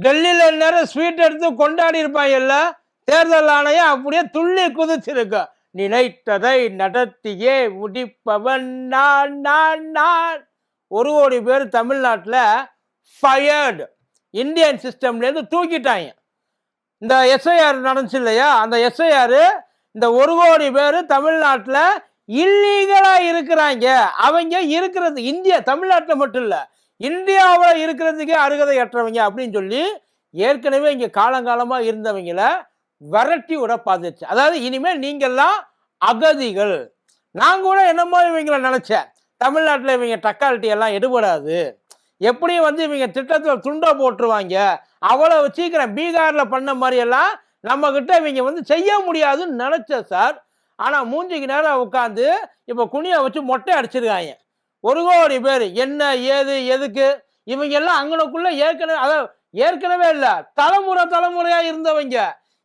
டெல்லியில நேரம் ஸ்வீட் எடுத்து கொண்டாடி இருப்பாங்கல்ல, தேர்தல் ஆணையம் அப்படியே துள்ளி குதிச்சிருக்கு. நினைத்ததை நடத்தியே முடிப்பவன் நான் நான் நான். 1 கோடி பேர் தமிழ்நாட்டில் ஃபயர்டு. இந்தியன் சிஸ்டம்லேருந்து தூக்கிட்டாங்க. இந்த எஸ்ஐஆர் நடந்துச்சு இல்லையா, அந்த எஸ்ஐஆர் இந்த 1 கோடி பேர் தமிழ்நாட்டில் இல்லீகலா இருக்கிறாங்க. அவங்க இருக்கிறது இந்தியா தமிழ்நாட்டில் மட்டும் இல்லை, இந்தியாவில் இருக்கிறதுக்கே அருகதையற்றவங்க அப்படின்னு சொல்லி ஏற்கனவே இங்கே காலங்காலமாக இருந்தவங்கள விரட்டி விட பார்த்துச்சு. அதாவது இனிமேல் நீங்கள்லாம் அகதிகள். நான் கூட என்னமோ இவங்களை நினைச்சேன், தமிழ்நாட்டில் இவங்க டக்காலிட்டி எல்லாம் எடுபடாது, எப்படியும் வந்து இவங்க திட்டத்தில் துண்டை போட்டுருவாங்க, அவ்வளவு சீக்கிரம் பீகாரில் பண்ண மாதிரியெல்லாம் நம்ம கிட்ட இவங்க வந்து செய்ய முடியாதுன்னு நினைச்சேன் சார். ஆனால் மூஞ்சிக்கு நேரம் உட்காந்து இப்போ குனியை வச்சு மொட்டை அடிச்சிருக்காங்க. 1 கோடி பேர் என்ன ஏது எதுக்கு? இவங்க எல்லாம் அங்கனக்குள்ள ஏற்கனவே, அதாவது ஏற்கனவே இல்லை, தலைமுறையா இருந்தவங்க.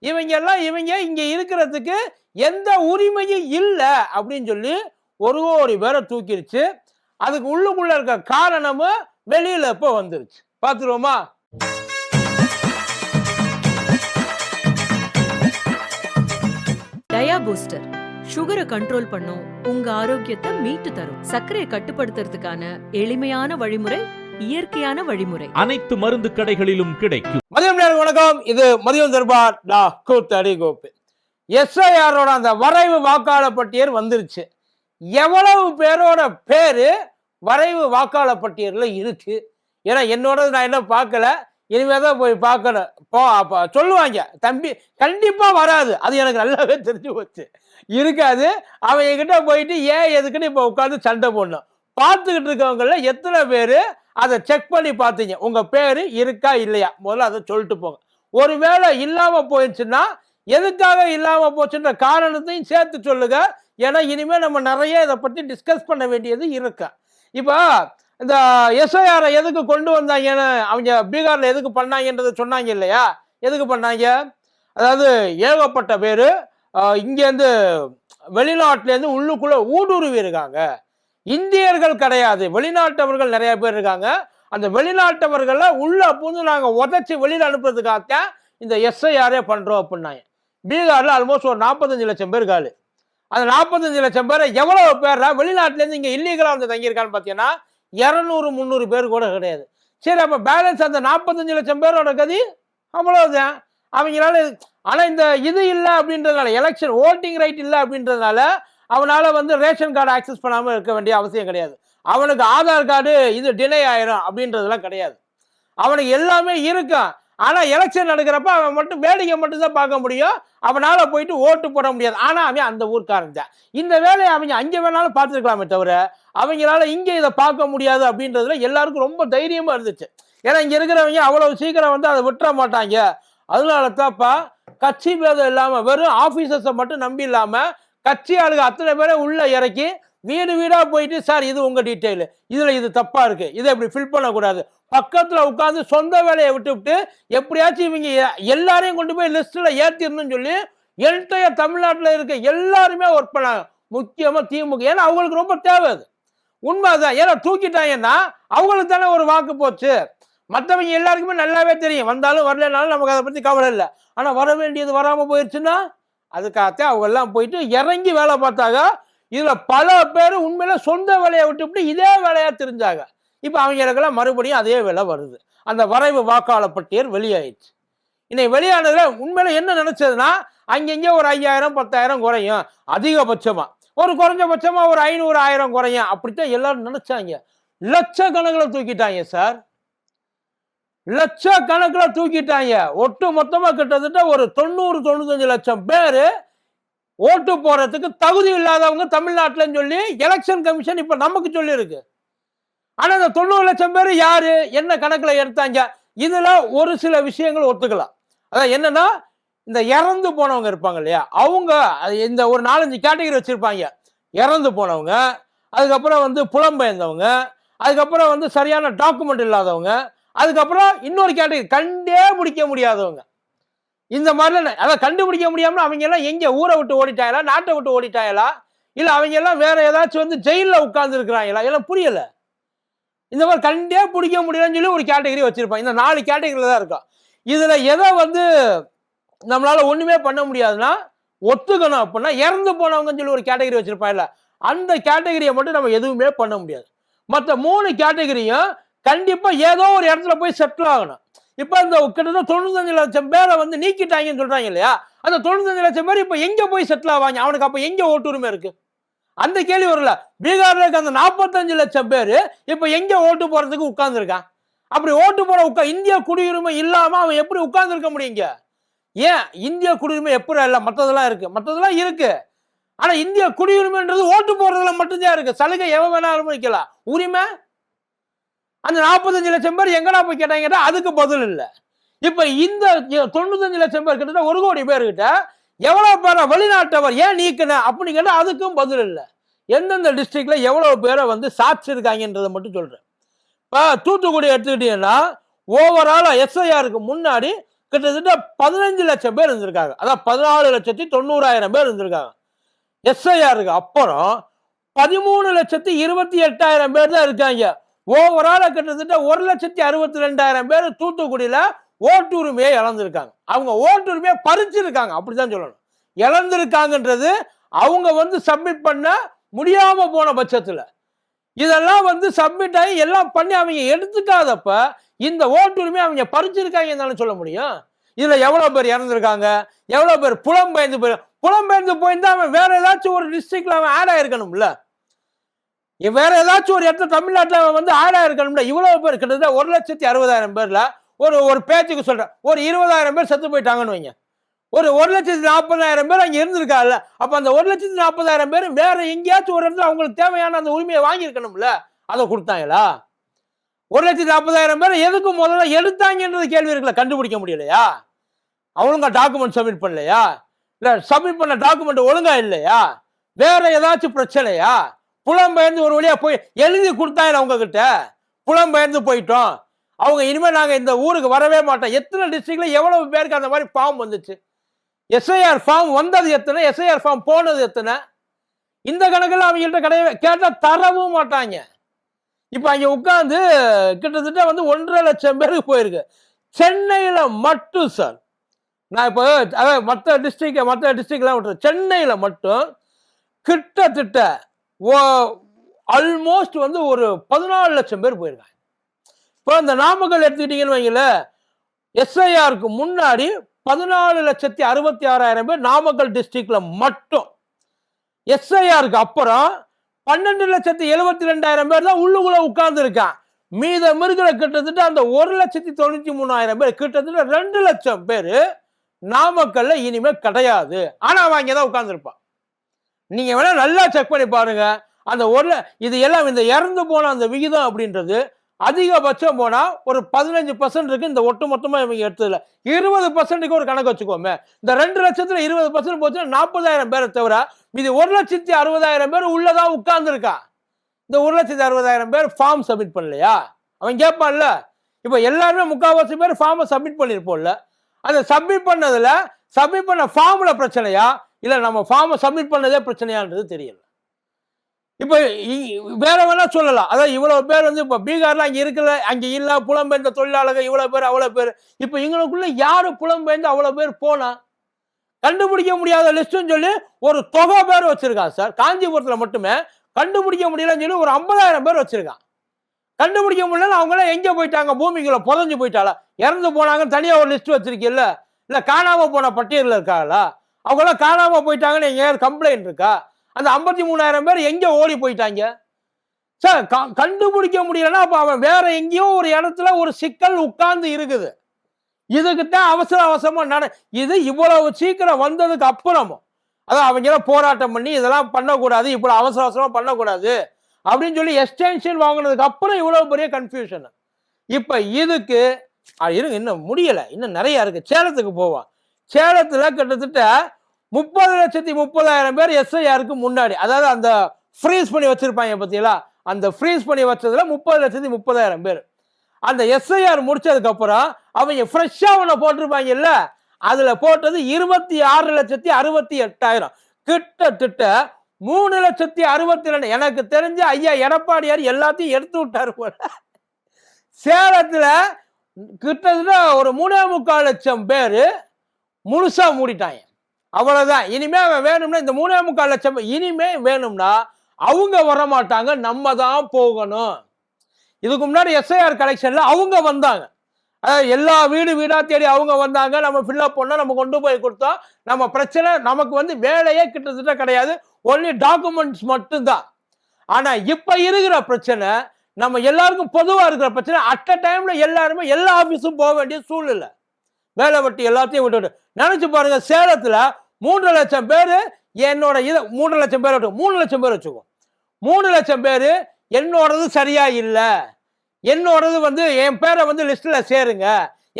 இவங்க எல்லாம் இங்க இருக்கிறதுக்கு எந்த உரிமையும் இல்லை அப்படின்னு சொல்லி 1 கோடி பேரை தூக்கிடுச்சு. அதுக்கு உள்ளுக்குள்ள இருக்க காரணமும் வெளியில இப்போ வந்துருச்சு. பார்த்துருவோமா? டயா பூஸ்டர் சுகரை கண்ட்ரோல் பண்ணும், உங்க ஆரோக்கியத்தை மீட்டு தரும். சர்க்கரையை கட்டுப்படுத்துறதுக்கான எளிமையான வழிமுறை, இயற்கையான வழிமுறை. அனைத்து மருந்து கடைகளிலும் கிடைக்கும். மதியம் நேரம் வணக்கம். இது மதியம் தர்பார். கூத்தடி கோப்பு. எஸ்ஐஆரோட அந்த வரைவு வாக்காளர் பட்டியல் வந்துருச்சு. எவ்வளவு பேரோட பேரு வரைவு வாக்காளர் பட்டியலில் இருக்கு? ஏன்னா என்னோட நான் என்ன பார்க்கல, இனிமே தான் போய் பார்க்கணும். சொல்லுவாங்க தம்பி கண்டிப்பா வராது, அது எனக்கு நல்லாவே தெரிஞ்சு போச்சு, இருக்காது. அவங்க கிட்ட போயிட்டு ஏன் எதுக்குன்னு இப்போ உட்காந்து சண்டை போடணும். பார்த்துக்கிட்டு இருக்கவங்கள எத்தனை பேர் அதை செக் பண்ணி பார்த்தீங்க? உங்க பேரு இருக்கா இல்லையா முதல்ல அதை சொல்லிட்டு போங்க. ஒருவேளை இல்லாம போயிடுச்சுன்னா எதுக்காக இல்லாம போச்சுன்ற காரணத்தையும் சேர்த்து சொல்லுங்க. ஏன்னா இனிமேல் நம்ம நிறைய இதை பற்றி டிஸ்கஸ் பண்ண வேண்டியது இருக்கு. இப்போ இந்த எஸ்ஐஆரை எதுக்கு கொண்டு வந்தாங்கன்னு அவங்க பீகார்ல எதுக்கு பண்ணாங்கன்றதை சொன்னாங்க இல்லையா? எதுக்கு பண்ணாங்க? அதாவது ஏகப்பட்ட பேர் இங்கேருந்து வெளிநாட்டிலேருந்து உள்ளுக்குள்ள ஊடுருவி இருக்காங்க. இந்தியர்கள் கிடையாது, வெளிநாட்டவர்கள் நிறைய பேர் இருக்காங்க. அந்த வெளிநாட்டவர்களை உள்ள புந்து நாங்கள் உதச்சி வெளியில் அனுப்புறதுக்காகத்தான் இந்த எஸ்ஐஆரே பண்றோம் அப்படின்னாங்க. பீகார்ல ஆல்மோஸ்ட் ஒரு 45 லட்சம் பேர் காலு. அந்த 45 லட்சம் பேரை எவ்வளவு பேர் வெளிநாட்டிலேருந்து இங்கே இல்லீகலா வந்து தங்கியிருக்கான்னு பார்த்தீங்கன்னா 200-300 பேர் கூட கிடையாது. சரி, அப்போ பேலன்ஸ் அந்த 45 லட்சம் பேரோட கதி அவ்வளவுதான். அவங்களால ஆனால் இந்த இது இல்லை அப்படின்றதுனால, எலெக்ஷன் ஓட்டிங் ரைட் இல்லை அப்படின்றதுனால அவனால வந்து ரேஷன் கார்டு ஆக்சஸ் பண்ணாமல் இருக்க வேண்டிய அவசியம் கிடையாது. அவனுக்கு ஆதார் கார்டு இது டிலே ஆயிரும் அப்படின்றதுலாம் கிடையாது. அவனுக்கு எல்லாமே இருக்கும். ஆனா எலெக்ஷன் நடக்கிறப்ப அவன் மட்டும் வேடிக்கை மட்டும் தான் பார்க்க முடியும், அவனால போயிட்டு ஓட்டு போட முடியாது. ஆனா அவன் அந்த ஊர்க்காரன் தான். இந்த வேலையை அவங்க அங்கே வேணாலும் பார்த்துருக்கலாமே தவிர அவங்களால இங்கே இதை பார்க்க முடியாது அப்படின்றதுல எல்லாருக்கும் ரொம்ப தைரியமா இருந்துச்சு. ஏன்னா இங்க இருக்கிறவங்க அவ்வளவு சீக்கிரம் வந்து அதை விட்டுற மாட்டாங்க. அதனால தான்ப்பா கட்சி பேதம் இல்லாம வெறும் ஆபீசர்ஸை மட்டும் நம்பி இல்லாம கட்சி ஆளுங்க அத்தனை பேரை உள்ள இறக்கி வீடு வீடா போயிட்டு, சார் இது உங்க டீட்டெயில், இதுல இது தப்பா இருக்கு, இதை இப்படி ஃபில் பண்ணக்கூடாது, பக்கத்துல உட்காந்து சொந்த வேலையை விட்டு எப்படியாச்சும் இவங்க எல்லாரையும் கொண்டு போய் லிஸ்ட்ல ஏற்றிடணும்னு சொல்லி என்டையர் தமிழ்நாட்டில் இருக்க எல்லாருமே ஒர்க் பண்ணாங்க. முக்கியமா திமுக. ஏன்னா அவங்களுக்கு ரொம்ப தேவை அது. உண்மைதான். ஏன்னா தூக்கிட்டாங்கன்னா அவங்களுக்கு தானே ஒரு வாக்கு போச்சு. மற்றவங்க எல்லாருக்குமே நல்லாவே தெரியும், வந்தாலும் வரலனாலும் நமக்கு அதை பத்தி கவலை இல்லை. ஆனா வர வேண்டியது வராம போயிடுச்சுன்னா அதுக்காகத்தான் அவங்க எல்லாம் போயிட்டு இறங்கி வேலை பார்த்தாங்க. இதுல பல பேர் உண்மையில சொந்த வேலையை விட்டுவிட்டு இதே வேலையா தெரிஞ்சாங்க. இப்ப அவங்களுக்கெல்லாம் மறுபடியும் அதே வேலை வருது. அந்த வரைவு வாக்காளர் பட்டியல் வெளியாயிடுச்சு. இன்னைக்கு வெளியானதுல உண்மையில என்ன நினைச்சதுன்னா, அங்கங்க ஒரு 5000-10,000 குறையும் அதிகபட்சமா, ஒரு குறைஞ்சபட்சமா ஒரு 500-1000 குறையும், அப்படித்தான் எல்லாரும் நினைச்சாங்க. லட்சக்கணக்கில் தூக்கிட்டாங்க சார், லட்சக்கணக்கில் தூக்கிட்டாங்க. ஒட்டு மொத்தமா கிட்டத்தட்ட ஒரு 90-95 லட்சம் பேரு ஓட்டு போறதுக்கு தகுதி இல்லாதவங்க தமிழ்நாட்டில் சொல்லி எலெக்ஷன் கமிஷன் இப்ப நமக்கு சொல்லி இருக்கு. ஆனா இந்த 90 லட்சம் பேர் யாரு என்ன கணக்குல எடுத்தாங்க? இதுல ஒரு சில விஷயங்கள் ஒத்துக்கலாம். அதான் என்னன்னா, இந்த இறந்து போனவங்க இருப்பாங்க இல்லையா, அவங்க இந்த ஒரு 4-5 கேட்டகரி வச்சிருப்பாங்க. இறந்து போனவங்க, அதுக்கப்புறம் வந்து புலம்பெயர்ந்தவங்க, அதுக்கப்புறம் வந்து சரியான டாக்குமெண்ட் இல்லாதவங்க, அதுக்கப்புறம் இன்னொரு கேட்டகரி கண்டே பிடிக்க முடியாதவங்க. இந்த மாதிரிலாம் அதான் கண்டுபிடிக்க முடியாம அவங்க எல்லாம் எங்க ஊரை விட்டு ஓடிட்டாங்களா, நாட்டை விட்டு ஓடிட்டாங்களா, இல்ல அவங்க எல்லாம் வேற ஏதாச்சும் வந்து ஜெயில உட்கார்ந்து இருக்கிறாங்களா, எல்லாம் புரியல. இந்த மாதிரி கண்டே பிடிக்க முடியலன்னு சொல்லி ஒரு கேட்டகரி வச்சிருப்பாங்க. இந்த 4 கேட்டகரியில தான் இருக்கும். இதுல எதை வந்து நம்மளால ஒண்ணுமே பண்ண முடியாதுன்னா ஒத்துக்கணும். அப்படின்னா இறந்து போனவங்கன்னு சொல்லி ஒரு கேட்டகரி வச்சிருப்பாங்கல்ல, அந்த கேட்டகரியை மட்டும் நம்ம எதுவுமே பண்ண முடியாது. மற்ற 3 கேட்டகரியும் கண்டிப்பா ஏதோ ஒரு இடத்துல போய் செட்டில் ஆகணும். இப்ப இந்த கிட்டத்தட்ட 95 லட்சம் பேரை வந்து நீக்கிட்டாங்கன்னு சொல்றாங்க இல்லையா, அந்த 95 லட்சம் பேர் இப்ப எங்க போய் செட்டில் ஆவாங்க? அவனுக்கு அப்ப எங்க ஓட்டுரிமை இருக்கு? அந்த கேள்வி வரல. பீகார்ல இருக்க அந்த 45 லட்சம் பேரு இப்ப எங்க ஓட்டு போறதுக்கு உட்கார்ந்து இருக்கான்? அப்படி ஓட்டு போற இந்திய குடியுரிமை இல்லாம அவன் எப்படி உட்கார்ந்து இருக்க முடியுங்க? ஏன் இந்திய குடியுரிமை எப்படி இல்ல? மற்றதெல்லாம் இருக்கு, மற்றதெல்லாம் இருக்கு. ஆனா இந்திய குடியுரிமைன்றது ஓட்டு போறதுல மட்டும்தான் இருக்கு. சலுகை எவன் வேணா அனுமதிக்கலாம். உரிமை அந்த 45 லட்சம் பேர் எங்கடா போய் கேட்டாங்க? அதுக்கு பதில் இல்ல. இப்ப இந்த 95 லட்சம் பேர் கிட்ட 1 கோடி பேர்கிட்ட எவ்வளவு பேரை வெளிநாட்டவர் ஏன் நீக்கின அப்படின்னு கேட்டா அதுக்கும் பதில் இல்ல. எந்தெந்த டிஸ்ட்ரிக்ட்ல எவ்வளவு பேரை வந்து சாட்சிருக்காங்கன்றதை மட்டும் சொல்றேன். இப்ப தூத்துக்குடி எடுத்துக்கிட்டீங்கன்னா ஓவராலா எஸ்ஐஆருக்கு முன்னாடி கிட்டத்தட்ட 15 லட்சம் பேர் இருந்திருக்காங்க. அதான் 14,90,000 பேர் இருந்திருக்காங்க. எஸ்ஐஆருக்கு அப்புறம் 13,28,000 பேர் தான் இருக்காங்க. ஓவராலா கிட்டத்தட்ட 1,62,000 பேர் தூத்துக்குடியில ஓட்டுரிமையை இழந்திருக்காங்க. அவங்க ஓட்டுரிமையை பறிச்சிருக்காங்க, அப்படிதான் சொல்லணும். இழந்திருக்காங்கன்றது அவங்க வந்து சப்மிட் பண்ண முடியாம போன பட்சத்துல இதெல்லாம் வந்து சப்மிட் ஆகி எல்லாம் பண்ணி அவங்க எடுத்துக்காதப்ப இந்த ஓட்டுரிமை அவங்க பறிச்சிருக்காங்கன்னு சொல்ல முடியும். இதுல எவ்வளவு பேர் இறந்திருக்காங்க, எவ்வளவு பேர் புலம்பெயர்ந்து போயிருந்தா அவன் வேற ஏதாச்சும் ஒரு டிஸ்ட்ரிக்ட்ல அவன் ஆட் ஆயிருக்கணும்ல, வேற ஏதாச்சும் ஒரு இடத்துல தமிழ்நாட்டில் அவன் வந்து ஆட் ஆயிருக்கணும்ல. இவ்வளவு பேர் கிட்டத்தட்ட 1,60,000 பேர்ல ஒரு பேச்சுக்கு சொல்றேன், ஒரு 20,000 பேர் செத்து போயிட்டாங்கன்னு வைங்க. ஒரு 1,40,000 பேர் அங்க இருந்திருக்கால. அப்ப அந்த 1,40,000 பேர் வேற எங்கேயாச்சும் ஒரு இடத்துல அவங்களுக்கு தேவையான அந்த உரிமையை வாங்கியிருக்கணும்ல, அதை கொடுத்தாங்களா? 1,40,000 பேர் எதுக்கு முதல்ல எடுத்தாங்கன்றது கேள்வி இருக்குல்ல, கண்டுபிடிக்க முடியலையா? அவங்களுங்க டாக்குமெண்ட் சப்மிட் பண்ணலையா? இல்ல சப்மிட் பண்ண டாக்குமெண்ட் ஒழுங்கா இல்லையா? வேற ஏதாச்சும் பிரச்சனையா? புலம்பெயர்ந்து ஒரு வழியா போய் எழுதி கொடுத்தாங்க அவங்க கிட்ட, புலம்பெயர்ந்து போயிட்டோம், அவங்க இனிமே நாங்க இந்த ஊருக்கு வரவே மாட்டோம். எத்தனை டிஸ்ட்ரிக்ட்ல எவ்வளவு பேருக்கு அந்த மாதிரி ஃபார்ம் வந்துச்சு? எஸ்ஐஆர் ஃபார்ம் வந்தது எத்தனை, எஸ்ஐஆர் ஃபார்ம் போனது எத்தனை? இந்த கணக்கில் அவங்கள்ட்ட கிடையவே கேட்டா தரவும் மாட்டாங்க. இப்ப அங்க உட்கார்ந்து கிட்டத்தட்ட வந்து 1,50,000 லட்சம் பேருக்கு போயிருக்கு. சென்னையில மட்டும் சார், நான் இப்போ அதாவது மற்ற டிஸ்ட்ரிக்ட்லாம் விட்டுறேன், சென்னையில மட்டும் கிட்டத்தட்ட ஆல்மோஸ்ட் வந்து ஒரு 14 லட்சம் பேர் போயிருக்காங்க. இப்போ இந்த நாமக்கல் எடுத்துக்கிட்டீங்கன்னு வைங்கள, எஸ்ஐஆருக்கு முன்னாடி 14,66,000 பேர் நாமக்கல் டிஸ்ட்ரிக்ட்ல மட்டும். எஸ்ஐஆருக்கு அப்புறம் 12,72,000 பேர் தான் உள்ளுக்குள்ள உட்கார்ந்து இருக்கான். மீதம் இருக்கிற கிட்டத்தட்ட அந்த 1,93,000 பேர், கிட்டத்தட்ட 2 லட்சம் பேர் நாமக்கல்ல இனிமே கிடையாது. ஆனா அவன் அங்கதான் உட்கார்ந்து இருப்பான். நீங்க வேணா நல்லா செக் பண்ணி பாருங்க. அந்த இது எல்லாம் இந்த இறந்து போன அந்த விகிதம் அப்படின்றது அதிகபட்சம் போனா ஒரு 15% இருக்கு. இந்த ஒட்டு மொத்தமா இவங்க எடுத்ததுல 20%க்கு ஒரு கணக்கு வச்சுக்கோமே. இந்த 2 லட்சத்துல 20% போச்சுன்னா 40,000 பேரை தவிர இது 1,60,000 பேர் உள்ளதான் உட்கார்ந்து இருக்கா. இந்த 1,60,000 பேர் ஃபார்ம் சப்மிட் பண்ணலையா? அவன் கேட்பான்ல. இப்ப எல்லாருமே முக்கால்வாசி பேர் ஃபார்மை சப்மிட் பண்ணிருப்போம்ல. அந்த சப்மிட் பண்ண ஃபார்ம்ல பிரச்சனையா இல்ல நம்ம ஃபார்மை சப்மிட் பண்ணதே பிரச்சனையான்றது தெரியல. இப்ப வேற வேணா சொல்லலாம். அதாவது இவ்வளவு பேர் வந்து இப்ப பீகார்ல அங்க இருக்கல, அங்க இல்ல, புலம்பெயர்ந்த தொழிலாளர்கள் இவ்வளவு பேர் அவ்வளவு பேர். இப்ப இவங்களுக்குள்ள யாரு புலம்பெயர்ந்து அவ்வளவு பேர் போனா கண்டுபிடிக்க முடியாத லிஸ்ட்னு சொல்லி ஒரு தொகை பேர் வச்சிருக்கான் சார். காஞ்சிபுரத்துல மட்டுமே கண்டுபிடிக்க முடியலன்னு சொல்லி ஒரு 50,000 பேர் வச்சிருக்கான். கண்டுபிடிக்க முடியல, அவங்க எல்லாம் எங்க போயிட்டாங்க? பூமிக்குள்ள புதஞ்சு போயிட்டாளா? இறந்து போனாங்கன்னு தனியா ஒரு லிஸ்ட் வச்சிருக்கீல்ல, இல்ல காணாம போன பட்டியலில் இருக்காங்களா? அவங்க எல்லாம் காணாம போயிட்டாங்கன்னு எங்கேயாவது கம்ப்ளைண்ட் இருக்கா? அந்த 53,000 பேர் எங்க ஓடி போயிட்டாங்க சார்? கண்டுபிடிக்க முடியலன்னா அப்ப அவன் வேற எங்கேயோ ஒரு இடத்துல ஒரு சிக்கல் உட்கார்ந்து இருக்குது. இதுக்குத்தான் அவசரமா இது இவ்வளவு சீக்கிரம் வந்ததுக்கு அப்புறமும் அதான் அவங்க போராட்டம் பண்ணி இதெல்லாம் பண்ணக்கூடாது, இப்படி அவசரமா பண்ணக்கூடாது அப்படின்னு சொல்லி எக்ஸ்டென்ஷன் வாங்கினதுக்கு அப்புறம் இவ்வளவு பெரிய கன்ஃபியூஷன். இப்ப இதுக்கு இன்னும் முடியல, இன்னும் நிறைய இருக்கு. சேலத்துக்கு போவான். சேலத்துல கிட்டத்தட்ட 30,30,000 பேர் எஸ்ஐஆருக்கு முன்னாடி, அதாவது அந்த ஃப்ரீஸ் பண்ணி வச்சிருப்பாங்க பத்தியா, அந்த ஃப்ரீஸ் பண்ணி வச்சதுல 30,30,000 பேர் அந்த எஸ்ஐஆர் முடிச்சதுக்கு அப்புறம் அவங்க ஃப்ரெஷ்ஷா ஒண்ணு போட்டிருப்பாங்க இல்ல, அதுல போட்டது 26,68,000. கிட்டத்தட்ட 3,62,000. எனக்கு தெரிஞ்ச ஐயா எடப்பாடியார் எல்லாத்தையும் எடுத்து விட்டாரு போல. சேலத்துல கிட்டத்தட்ட ஒரு 3.25 லட்சம் பேர் முழுசா மூடிட்டாங்க. அவ்வளவுதான். இனிமே அவன் வேணும்னா இந்த 3.25 லட்சம் இனிமே வேணும்னா அவங்க வரமாட்டாங்க, நம்ம தான் போகணும். இதுக்கு முன்னாடி எஸ்ஐஆர் கலெக்ஷன்ல அவங்க வந்தாங்க. எல்லா வீடு வீடா தேடி அவங்க வந்தாங்க. நம்ம ஃபில்அப் பண்ணோம், நம்ம கொண்டு போய் கொடுத்தோம். நம்ம பிரச்சனை நமக்கு வந்து வேலையே கிட்டத்தட்ட கிடையாது. ஒன்லி டாக்குமெண்ட்ஸ் மட்டும்தான். ஆனா இப்ப இருக்கிற பிரச்சனை நம்ம எல்லாருக்கும் பொதுவா இருக்கிற பிரச்சனை. அட் அ டைம்ல எல்லாருமே எல்லா ஆபீஸும் போக வேண்டிய சூழ்நிலை. வேலை வெட்டி எல்லாத்தையும் விட்டுட்டு நினைச்சு பாருங்க. சேலத்துல 3 லட்சம் பேரு என்னோட 3 லட்சம் பேர் 3 லட்சம் பேர் வச்சுக்கோ. 3 லட்சம் பேரு என்னோடது சரியா இல்ல, என்னோடது வந்து என் பேரை வந்து லிஸ்ட்ல சேருங்க,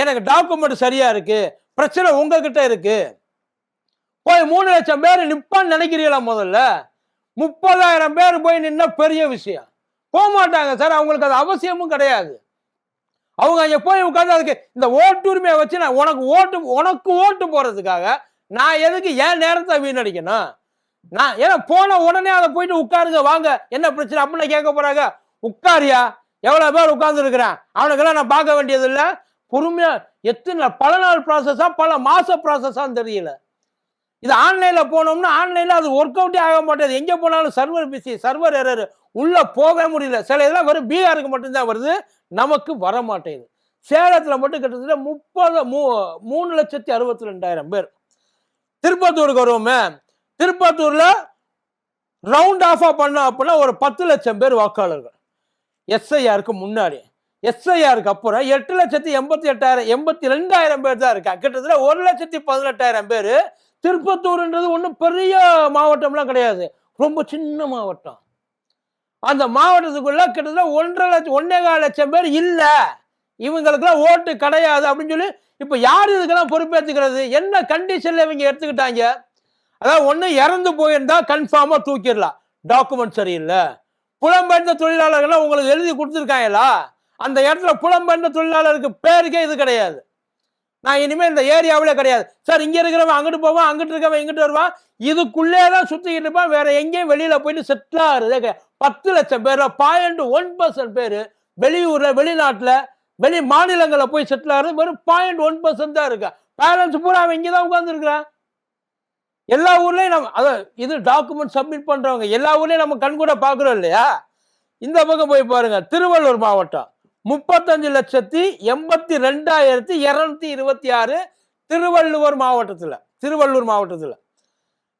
எனக்கு டாக்குமெண்ட் சரியா இருக்கு, பிரச்சனை உங்ககிட்ட இருக்கு. போய் 3 லட்சம் பேர் நிப்பான்னு நினைக்கிறீங்களா? முதல்ல 30,000 பேர் போய் நின்னா பெரிய விஷயம். போக மாட்டாங்க சார், அவங்களுக்கு அது அவசியமும் கிடையாது. அவங்க அங்க போய் உட்கார்ந்து அதுக்கு இந்த ஓட்டுரிமையை வச்சு நான் உனக்கு ஓட்டு போறதுக்காக நான் எதுக்கு என் நேரத்தை வீணடிக்கணும்? நான் ஏன்னா போன உடனே அதை போயிட்டு உட்காருங்க, வாங்க என்ன பிரச்சனை அப்படின்னு கேட்க போறாங்க. உட்காரியா, எவ்வளவு பேர் உட்கார்ந்து இருக்கிறேன், அவனுக்கெல்லாம் நான் பார்க்க வேண்டியது இல்லை. பொறுமையா எத்தனை பல நாள் ப்ராசஸா பல மாச ப்ராசஸான்னு தெரியல. இது ஆன்லைன்ல போனோம்னா ஆன்லைன்ல அது ஒர்க் அவுட்டே ஆக மாட்டேது. எங்க போனாலும் சர்வர் பிஸி, சர்வர் எரர், உள்ள போகவே முடியல. சில இதெல்லாம் வெறும் பீகாருக்கு மட்டும்தான் வருது, நமக்கு வர மாட்டேங்குது. சேலத்துல மட்டும் கிட்டத்தட்ட 3,62,000 பேர். திருப்பத்தூருக்கு வருவோமே, திருப்பத்தூர்ல ரவுண்ட் ஆஃபா பண்ண அப்படின்னா ஒரு 10 லட்சம் பேர் வாக்காளர்கள். எஸ்ஐஆருக்கு முன்னாடி, எஸ்ஐஆருக்கு அப்புறம் 8,88,082 பேர் தான் இருக்காங்க. கிட்டத்தட்ட 1,18,000 பேர். திருப்பத்தூர்ன்றது ஒன்றும் பெரிய மாவட்டம்லாம் கிடையாது, ரொம்ப சின்ன மாவட்டம். அந்த மாவட்டத்துக்குள்ள கிட்டத்தட்ட 1,15 லட்சம் பேர் இல்ல, இவங்களுக்கெல்லாம் ஓட்டு கிடையாது அப்படின்னு சொல்லி இப்ப யார் இதுக்கெல்லாம் பொறுப்பேற்றுக்கிறது? என்ன கண்டிஷன்ல இவங்க எடுத்துக்கிட்டாங்க? அதாவது ஒண்ணு இறந்து போயிருந்தா கன்ஃபார்மா தூக்கிடலாம், டாக்குமெண்ட் சரியில்லை. புலம்பெயர்ந்த தொழிலாளர்கள் உங்களுக்கு எழுதி கொடுத்துருக்காங்களா? அந்த இடத்துல புலம்பெயர்ந்த தொழிலாளருக்கு பேருக்கே இது கிடையாது. நான் இனிமே இந்த ஏரியாவிலே கிடையாது சார், இங்க இருக்கிறவன் அங்கிட்டு போவான், அங்கிட்டு இருக்கவன் இங்கிட்டு வருவான், இதுக்குள்ளே தான் சுத்திக்கிட்டு இருப்பான், வேற எங்கேயும் வெளியில போயிட்டு செட்டில் ஆகுறது. 10 லட்சம் பேர் 0.1% பேரு வெளியூர்ல, வெளிநாட்டுல, வெளி மாநிலங்கள்ல போய் செட்டில் ஆகுறது வெறும் 0.1% தான் இருக்கா. பேலன்ஸ் பூரா அவன் இங்கதான் உட்கார்ந்து இருக்கிறான். எல்லா ஊர்லயும் நம்ம இது டாக்குமெண்ட் சப்மிட் பண்றவங்க எல்லா ஊர்லயும் நம்ம கண்கூட பாக்குறோம் இல்லையா? இந்த பக்கம் போய் பாருங்க, திருவள்ளூர் மாவட்டம் 35,82,226 திருவள்ளூர் மாவட்டத்துல.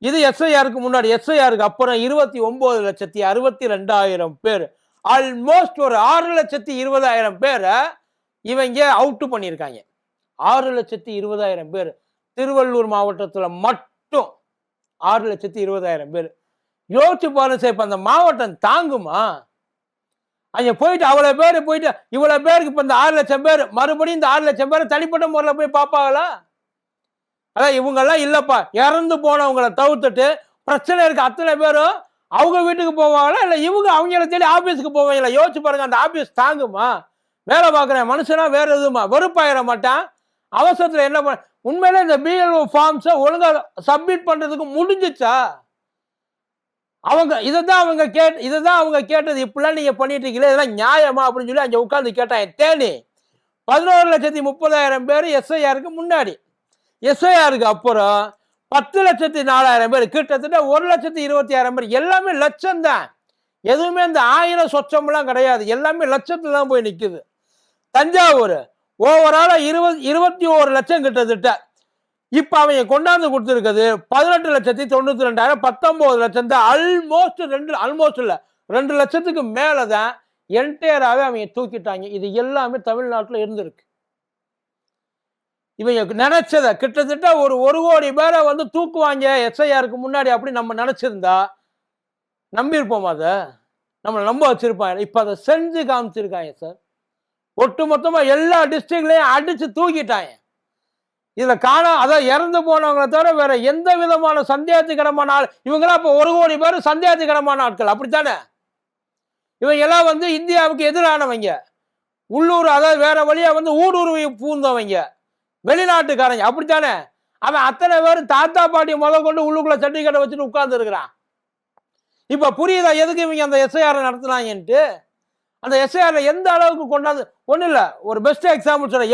இது எஸ்ஐஆருக்கு முன்னாடி. எஸ்ஐஆருக்கு அப்புறம் 29,62,000 பேர். ஆல்மோஸ்ட் ஒரு 6,20,000 பேரை இவங்க அவுட் பண்ணியிருக்காங்க. 6,20,000 பேர் திருவள்ளூர் மாவட்டத்துல மட்டும். 6,20,000 பேர். யோசிச்சு பாருங்க சார், இப்ப அந்த மாவட்டம் தாங்குமா? அங்க போயிட்டு அவ்வளவு பேர் போயிட்டு இவ்வளவு பேருக்கு இப்ப இந்த 6 லட்சம் பேர் மறுபடியும் இந்த 6 லட்சம் பேர் தனிப்பட்ட முறையில் போய் பார்ப்பாங்களா? அதான் இவங்க எல்லாம் இல்லப்பா, இறந்து போனவங்களை தவிர்த்துட்டு பிரச்சனை இருக்கு அத்தனை பேரும் அவங்க வீட்டுக்கு போவாங்களா, இல்ல இவங்க அவங்கள தேடி ஆபீஸுக்கு போவாங்களா? யோசிச்சு பாருங்க, அந்த ஆபீஸ் தாங்குமா? வேலை பார்க்குறேன் மனுஷனா வேற எதுவுமா? வெறுப்பாயிர மாட்டான்? அவசரத்துல என்ன பண்ண? உண்மையிலே இந்த பிஎல்ஓ ஃபார்ம்ஸை ஒழுங்கா சப்மிட் பண்றதுக்கு முடிஞ்சிச்சா? அவங்க இதைதான் அவங்க கேட்டது. இப்பெல்லாம் நீங்க பண்ணிட்டு இருக்கீங்களே, இதெல்லாம் நியாயமா அப்படின்னு சொல்லி அங்க உட்கார்ந்து கேட்டாங்க. தேனி 11,30,000 பேர் எஸ்ஐஆருக்கு முன்னாடி. எஸ்ஐஆருக்கு அப்புறம் 10,04,000 பேர், கிட்டத்தட்ட 1,26,000 பேர். எல்லாமே லட்சம் தான், எதுவுமே இந்த 1000 சொச்சம்லாம் கிடையாது, எல்லாமே லட்சத்துல தான் போய் நிக்குது. தஞ்சாவூர் ஓவரால 21 லட்சம் கிட்டத்தட்ட. இப்ப அவங்க கொண்டாந்து கொடுத்துருக்குது 18,92,000, 19 லட்சம் தான். ஆல்மோஸ்ட் இல்ல 2 லட்சத்துக்கு மேலதான் என்டையராகவே அவங்க தூக்கிட்டாங்க. இது எல்லாமே தமிழ்நாட்டில் இருந்திருக்கு. இவங்க நினைச்சத கிட்டத்தட்ட ஒரு 1 கோடி பேரை வந்து தூக்குவாங்க எஸ்ஐஆருக்கு முன்னாடி அப்படி நம்ம நினைச்சிருந்தா நம்பியிருப்போம். அதை நம்மளை நம்ப வச்சிருப்பாங்க. இப்ப அதை செஞ்சு காமிச்சிருக்காங்க சார். ஒட்டுமொத்தமா எல்லா டிஸ்ட்ரிக்ட்லயும் அடிச்சு தூக்கிட்டாங்க. இதுல அதான் இறந்து போனவங்களை தவிர வேற எந்த விதமான சந்தேகத்துக்கிடமான ஆள் இவங்கெல்லாம் இப்ப 1 கோடி பேர் சந்தேகத்துக்கிடமான ஆட்கள், அப்படித்தானே? இவங்க எல்லாம் வந்து இந்தியாவுக்கு எதிரானவங்க, உள்ளூர் அதாவது வேற வழியா வந்து ஊடுருவி பூந்தவங்க, வெளிநாட்டுக்காரங்க, அப்படித்தானே? அவன் அத்தனை பேரும் தாத்தா பாட்டி கொண்டு உள்ளுக்குள்ள சர்டிபிகேட்டை வச்சுட்டு உட்கார்ந்து இருக்கிறான். இப்ப புரியுதா எதுக்கு இவங்க அந்த எஸ்ஐஆர் நடத்தினாங்கன்ட்டு? அந்த எஸ்ஐஆர்ல எந்த அளவுக்கு கொண்டாந்து ஒன்றும் இல்லை, ஒரு பெஸ்ட் எக்ஸாம்பிள் சொல்றேன்.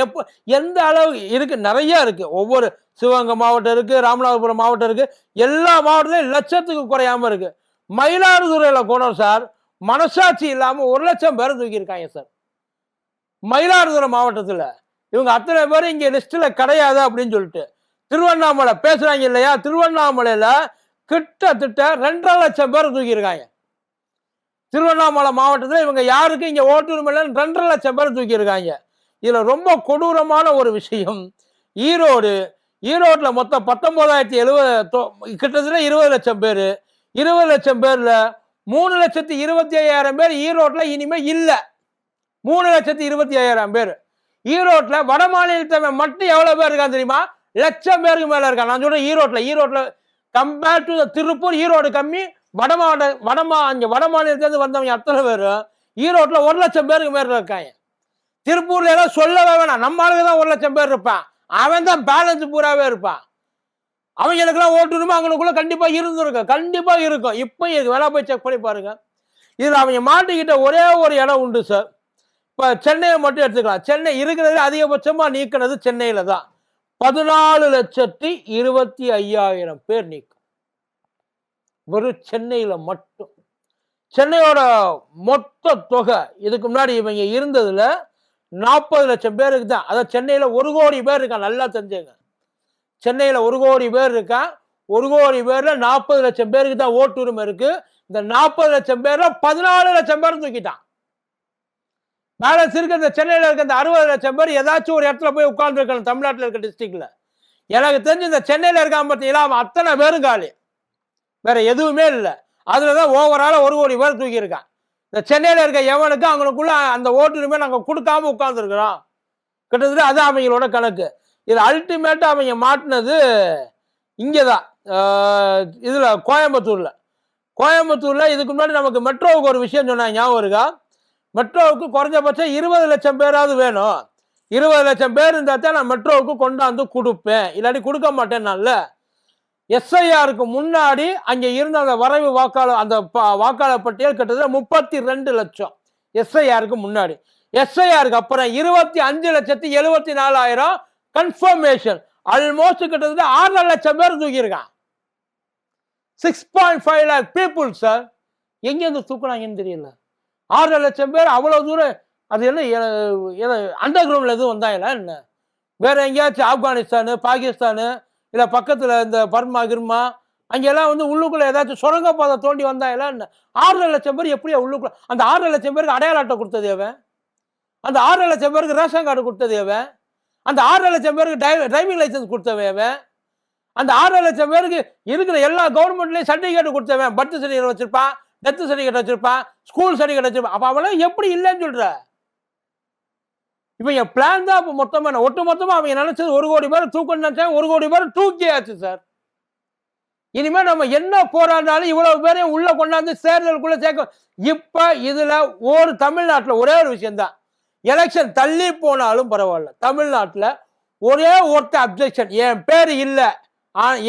எந்த அளவுக்கு இருக்கு, நிறைய இருக்கு. ஒவ்வொரு சிவகங்கை மாவட்டம் இருக்கு, ராமநாதபுரம் மாவட்டம் இருக்கு, எல்லா மாவட்டத்திலையும் லட்சத்துக்கு குறையாம இருக்கு. மயிலாடுதுறையில போனோம் சார், மனசாட்சி இல்லாம 1,00,000 பேர் தூக்கியிருக்காங்க சார். மயிலாடுதுறை மாவட்டத்தில் இவங்க அத்தனை பேர் இங்க லிஸ்ட்ல கிடையாது அப்படின்னு சொல்லிட்டு திருவண்ணாமலை பேசுறாங்க இல்லையா, திருவண்ணாமலையில கிட்டத்தட்ட 2,50,000 பேர் தூக்கியிருக்காங்க. திருவண்ணாமலை மாவட்டத்தில் இவங்க யாருக்கு இங்க ஓட்டுரிமை 2,50,000 பேர் தூக்கியிருக்காங்க. இதுல ரொம்ப கொடூரமான ஒரு விஷயம், ஈரோடுல மொத்தம் 19,070 கிட்டத்தட்ட 20,00,000 பேர். 20,00,000 பேர்ல 3,25,000 பேர் ஈரோட்ல இனிமே இல்ல. 3,25,000 பேர் ஈரோட்ல. வட மாநிலத்தவன் மட்டும் எவ்வளவு பேர் இருக்கான்னு தெரியுமா? 1,00,000 பேருக்கு மேல இருக்கான். நான் சொல்றேன் ஈரோட்ல கம்பேர் டு திருப்பூர், ஈரோடு கம்மி. வட மாநிலத்திலிருந்து வந்தவங்க அத்தனை பேரும் ஈரோட்ல 1,00,000 பேருக்கு மேல இருக்காங்க. திருப்பூர்ல எல்லாம் சொல்லவே வேணாம், நம்ம ஆளுங்க தான் 1,00,000 பேர் இருப்பான். அவன் தான் பேலன்ஸ் பூராவே இருப்பான். அவங்களுக்கெல்லாம் ஓட்டுரிமை அவங்களுக்குள்ள கண்டிப்பா இருந்திருக்கும், கண்டிப்பா இருக்கும், இப்போ இருக்கு. வேணா போய் செக் பண்ணி பாருங்க. இதுல அவங்க மாட்டிக்கிட்ட ஒரே ஒரு இடம் உண்டு சார். இப்ப சென்னையை மட்டும் எடுத்துக்கலாம். சென்னை இருக்கிறது அதிகபட்சமா நீக்கினது சென்னையில தான். 14,25,000 பேர் நீக்கும். வெறும் சென்னையில மட்டும். சென்னையோட மொத்த தொகை இதுக்கு முன்னாடி இவங்க இருந்ததுல 40,00,000 பேருக்கு தான். அதாவது சென்னையில 1 கோடி பேர் இருக்கான், நல்லா தெரிஞ்சுங்க. சென்னையில 1 கோடி பேர் இருக்கான். 1 கோடி பேர்ல 40,00,000 பேருக்கு தான் ஓட்டுரிமை இருக்கு. இந்த 40,00,000 பேர்ல 14,00,000 பேர் தூக்கிட்டான். பேலன்ஸ் இருக்க இந்த சென்னையில இருக்க இந்த 60,00,000 பேர் ஏதாச்சும் ஒரு இடத்துல போய் உட்கார்ந்து இருக்கணும், தமிழ்நாட்டில் இருக்க டிஸ்ட்ரிக்ட்ல. எனக்கு தெரிஞ்சு இந்த சென்னையில இருக்காம பார்த்தீங்களா, அவன் அத்தனை பேரும் காலி, வேற எதுவுமே இல்லை. அதுலதான் ஓவரால 1 கோடி பேர் தூக்கி இருக்கான். இந்த சென்னையில இருக்க எவனுக்கு அவங்களுக்குள்ள அந்த ஓட்டுரிமை நாங்க கொடுக்காம உட்கார்ந்து இருக்கிறோம். கிட்டத்தட்ட அது அவங்களோட கணக்கு. இது அல்டிமேட்டா அவங்க மாட்டினது இங்கதான், இதுல கோயம்புத்தூர்ல இதுக்கு முன்னாடி நமக்கு மெட்ரோவுக்கு ஒரு விஷயம் சொன்னாங்க, ஞாபகம் இருக்கா? மெட்ரோவுக்கு குறைஞ்சபட்சம் 20,00,000 பேராவது வேணும். 20,00,000 பேர் இருந்தா தான் நான் மெட்ரோவுக்கு கொண்டாந்து கொடுப்பேன், இல்லாட்டி கொடுக்க மாட்டேன்னால. எஸ்ஐஆருக்கு முன்னாடி அங்க இருந்த அந்த வரைவு வாக்காளர், அந்த வாக்காளர் பட்டியல் கிட்டத்தட்ட 32 லட்சம் எஸ்ஐஆருக்கு முன்னாடி. எஸ்ஐஆருக்கு அப்புறம் 25,74,000 கன்ஃபர்மேஷன். ஆல்மோஸ்ட் கிட்டத்தட்ட 6 லட்சம் பேர் தூக்கியிருக்கான். 6.5 lakh பீப்புள் சார். எங்க இருந்து தூக்குனாங்கன்னு தெரியல. 6 லட்சம் பேர் அவ்வளவு தூரம். அது என்ன அண்டர் கிரவுண்ட்ல எதுவும் வந்தாங்களா என்ன? வேற எங்கேயாச்சும் ஆப்கானிஸ்தானு, பாகிஸ்தானு, இல்ல பக்கத்துல இந்த பர்மா கிர்மா அங்கெல்லாம் உள்ளுக்குள்ள ஏதாச்சும் சுரங்கப்பாதை தோண்டி வந்தாங்களா என்ன? 6 லட்சம் பேர் எப்படியா உள்ளுக்குள்ள? அந்த 6 லட்சம் பேருக்கு அடையாள அட்டை கொடுத்தது எவன்? அந்த 6 லட்சம் பேருக்கு ரேஷன் கார்டு கொடுத்தது எவன்? அந்த 6 லட்சம் பேருக்கு டிரைவிங் லைசன்ஸ் கொடுத்தவன் எவன்? அந்த 6 லட்சம் பேருக்கு இருக்கிற எல்லா கவர்மெண்ட்லயும் சர்டிபிகேட் கொடுத்தவன். பர்த் சர்டிபிகேட் வச்சிருப்பான், டெத் சர்டிபிகேட் வச்சிருப்பான், ஸ்கூல் சர்டிபிகேட் வச்சிருப்பான். அப்ப அவெல்லாம் எப்படி இல்லைன்னு சொல்ற? இப்ப என் பிளான் தான். அப்ப மொத்தமா ஒட்டு மொத்தமா அவங்க நினைச்சது 1 கோடி பேர் தூக்கணும்னு நினைச்சாங்க. 1 கோடி பேர் தூக்கியாச்சு சார். இனிமே நம்ம என்ன போராடினாலும் இவ்வளவு பேரையும் உள்ள கொண்டாந்து தேர்தலுக்குள்ள சேர்க்க. இப்ப இதுல ஒரு தமிழ்நாட்டுல ஒரே ஒரு விஷயம் தான், எலெக்ஷன் தள்ளி போனாலும் பரவாயில்ல, தமிழ்நாட்டுல ஒரே ஒருத்த அப்ஜெக்ஷன், என் பேர் இல்ல,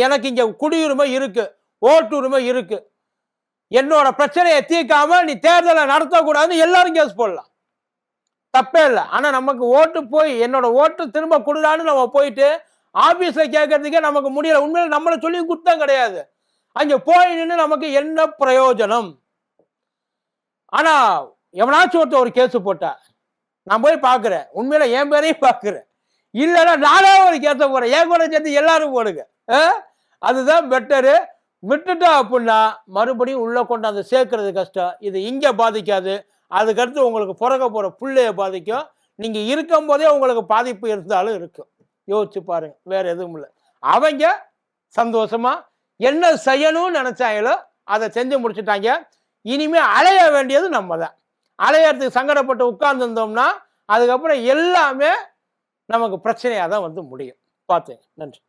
எனக்கு இங்க குடியுரிமை இருக்கு, ஓட்டுரிமை இருக்கு, என்னோட பிரச்சனையை தீர்க்காம நீ தேர்தலை நடத்தக்கூடாதுன்னு எல்லாரும் கேஸ் போடலாம், தப்பே இல்லை. ஆனா நமக்கு ஓட்டு போய் என்னோட ஓட்டு திரும்ப கொடுடான்னு நம்ம போயிட்டு ஆபீஸ்ல கேட்கறதுக்கே நமக்கு முடியல. உண்மையில நம்மளை சொல்லி குத்தம் கிடையாது, அங்க போய் நின்று நமக்கு என்ன பிரயோஜனம்? ஆனா எவனாச்சும் ஒருத்த ஒரு கேஸ் போட்டா நான் போய் பாக்குறேன், உண்மையில என் பேரையும் பாக்குறேன், இல்லைன்னா நானே ஒரு கேஸ போறேன், என் கூட சேர்த்து எல்லாரும் போடுங்க, அதுதான் பெட்டரு. விட்டுட்டா அப்படின்னா மறுபடியும் உள்ள கொண்டாந்து சேர்க்கறது கஷ்டம். இது இங்க பாதிக்காது, அதுக்கடுத்து உங்களுக்கு பிறக்க போற பிள்ளைய பாதிக்கும். நீங்க இருக்கும் போதே உங்களுக்கு பாதிப்பு இருந்தாலும் இருக்கும். யோசிச்சு பாருங்க, வேற எதுவும் இல்லை. அவங்க சந்தோஷமா என்ன செய்யணும்னு நினைச்சாங்களோ அதை செஞ்சு முடிச்சுட்டாங்க. இனிமே அலைய வேண்டியது நம்ம தான். அலையறதுக்கு சங்கடப்பட்டு உட்கார்ந்து இருந்தோம்னா அதுக்கப்புறம் எல்லாமே நமக்கு பிரச்சனையாக தான் முடியும். பார்த்துங்க. நன்றி.